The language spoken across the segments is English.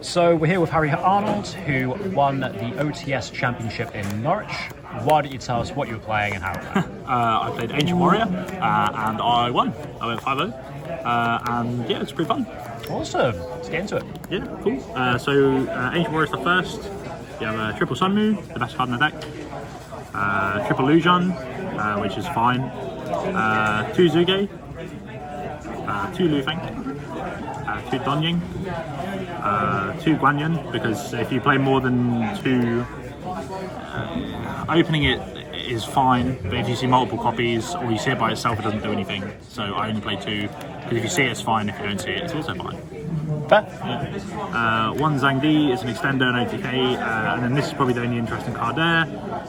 So we're here with Harry Arnold, who won the OTS Championship in Norwich. Why don't you tell us what you were playing and how it went? I played Ancient Warrior and I won. I went 5-0 and yeah, it's pretty fun. Awesome. Let's get into it. Yeah, cool. Ancient Warrior is the first. You have a triple Sunmu, the best card in the deck. Triple Lujan, which is fine. 2 Zuge, 2 Lufeng, 2 Donying, 2 Guanyin, because if you play more than 2, opening it is fine, but if you see multiple copies or you see it by itself, it doesn't do anything. So I only play 2, because if you see it, it's fine. If you don't see it, it's also fine. Fair. 1 Zhangdi is an extender, an OTK, and then this is probably the only interesting card there,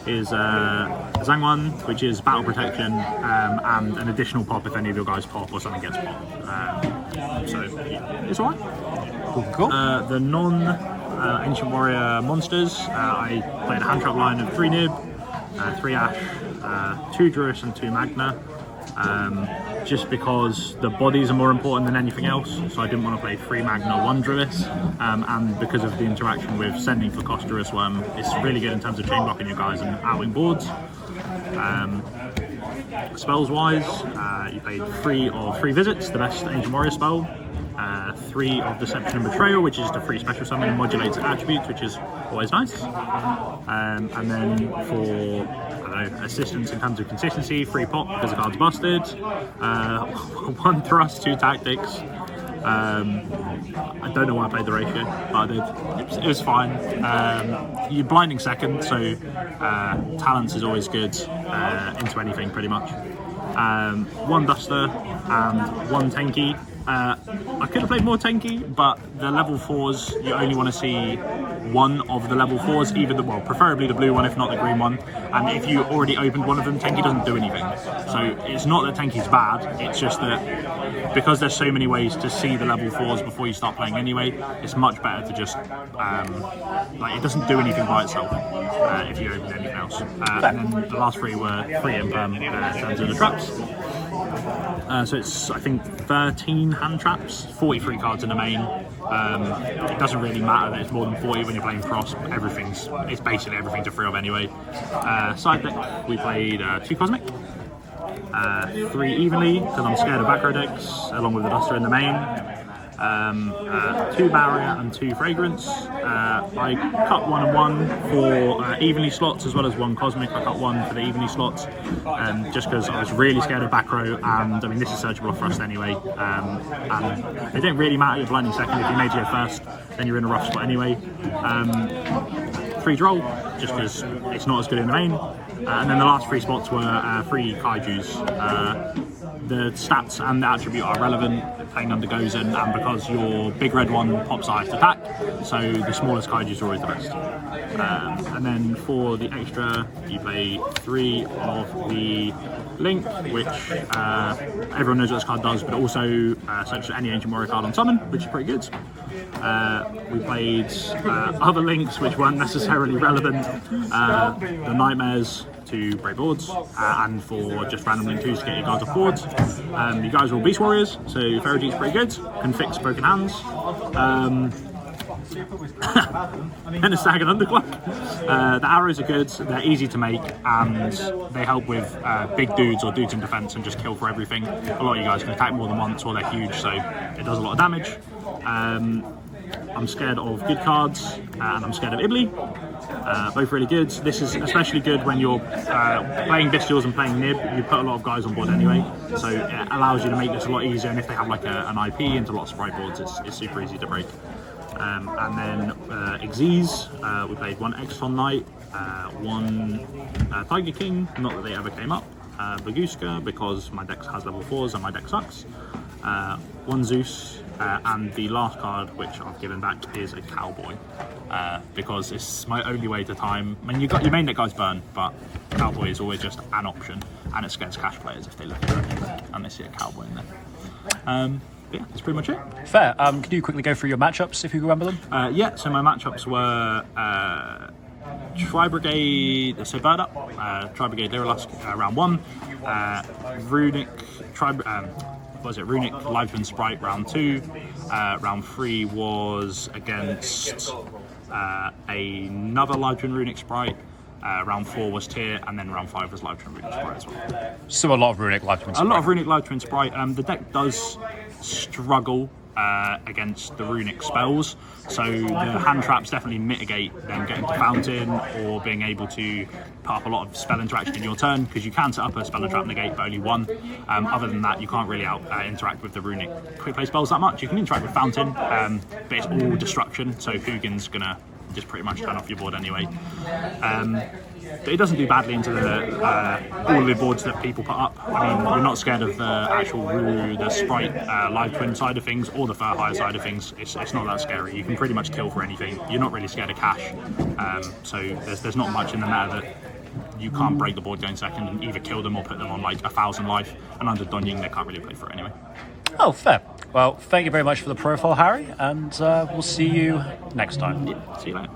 is Zhangwan, which is battle protection, and an additional pop if any of your guys pop or something gets popped. So yeah, it's alright. Cool. The non-Ancient Warrior monsters, I played a hand trap line of 3 Nib, 3 Ash, 2 Druis and 2 Magna. Just because the bodies are more important than anything else, so I didn't want to play 3 Magna, 1 Druis, and because of the interaction with sending for cost Druis Worm, it's really good in terms of chain blocking your guys and outwing boards. Spells wise, you played 3 of 3 Visits, the best Ancient Warrior spell, 3 of Deception and Betrayal, which is the free special summon and modulates attributes, which is always nice. And then for assistance in terms of consistency, 3 pop because the card's busted, 1 thrust, 2 tactics. I don't know why I played the ratio, but I did. It was fine. You're blinding second, so talents is always good into anything pretty much. 1 Duster and 1 Tenki. I could have played more Tenki, but the level 4s, you only want to see 1 of the level 4s, preferably the blue one, if not the green one. And if you already opened one of them, Tenki doesn't do anything. So it's not that Tenki's bad, it's just that because there's so many ways to see the level 4s before you start playing anyway, it's much better to just, it doesn't do anything by itself if you open anything else. And then the last 3 were free in terms of the traps. So it's, I think, 13 hand traps, 43 cards in the main. It doesn't really matter that it's more than 40 when you're playing Frost. It's basically everything's a free of anyway. Side deck, we played 2 Cosmic, 3 Evenly, because I'm scared of back row decks, along with the Duster in the main. 2 Barrier and 2 Fragrance. I cut 1 and 1 for Evenly slots, as well as 1 Cosmic. I cut 1 for the Evenly slots, just because I was really scared of back row, and I mean this is searchable off Frost anyway, and it didn't really matter you're blinding second. If you made you go first, then you're in a rough spot anyway. 3 Droll, just because it's not as good in the main. And then the last 3 spots were 3 Kaijus. The stats and the attribute are relevant, playing under Gozen, and because your big red one pops highest attack, so the smallest Kaijus are always the best. And then for the extra, you play 3 of the Link, which everyone knows what this card does, but also searches any Ancient Warrior card on summon, which is pretty good. We played other links which weren't necessarily relevant, the Nightmares to break boards, and for just random link 2s to get your guards off boards. You guys are all Beast Warriors, so Ferrogy's pretty good, can fix broken hands. And a Stag and Underclock. The arrows are good, they're easy to make, and they help with big dudes or dudes in defense and just kill for everything. A lot of you guys can attack more than once, or they're huge, so it does a lot of damage. I'm scared of good cards, and I'm scared of Ibli. Both really good. This is especially good when you're playing Bestials and playing Nib. You put a lot of guys on board anyway, so it allows you to make this a lot easier, and if they have like an IP into a lot of sprite boards, it's super easy to break. And then Xyz, we played 1 Exxon Knight, 1 Tiger King, not that they ever came up, Baguska, because my deck has level 4s and my deck sucks, 1 Zeus, and the last card which I've given back is a Cowboy, because it's my only way to time. I mean, you got your main deck guys burn, but Cowboy is always just an option, and it scares cash players if they look at it and they see a Cowboy in there. Yeah, that's pretty much it. Fair. Can you quickly go through your matchups if you remember them? Yeah, so my matchups were Tri Brigade, so Bird Up, Tri Brigade Lyrilusk, round 1, Runic, was it Runic Live Twin Sprite round 2. Round 3 was against another Live Twin Runic Sprite. Round 4 was Tier, and then round 5 was Live Twin Runic Sprite as well. So a lot of Runic Live Twin Sprite. A lot of Runic Live Twin Sprite. The deck does struggle against the Runic spells, so the hand traps definitely mitigate them getting to Fountain or being able to put up a lot of spell interaction in your turn, because you can set up a spell and trap negate but only one. Other than that, you can't really interact with the Runic quick play spells that much. You can interact with Fountain, but it's all destruction, so Hugin's gonna just pretty much turn off your board anyway. But it doesn't do badly into all of the boards that people put up. I mean, you're not scared of the actual the Sprite Live Twin side of things or the Fur Hire side of things. It's not that scary. You can pretty much kill for anything. You're not really scared of cash. So there's not much in the matter that you can't break the board going second and either kill them or put them on like 1,000 life. And under Donying, they can't really play for it anyway. Oh, fair. Well, thank you very much for the profile, Harry, and we'll see you next time. Yeah, see you later.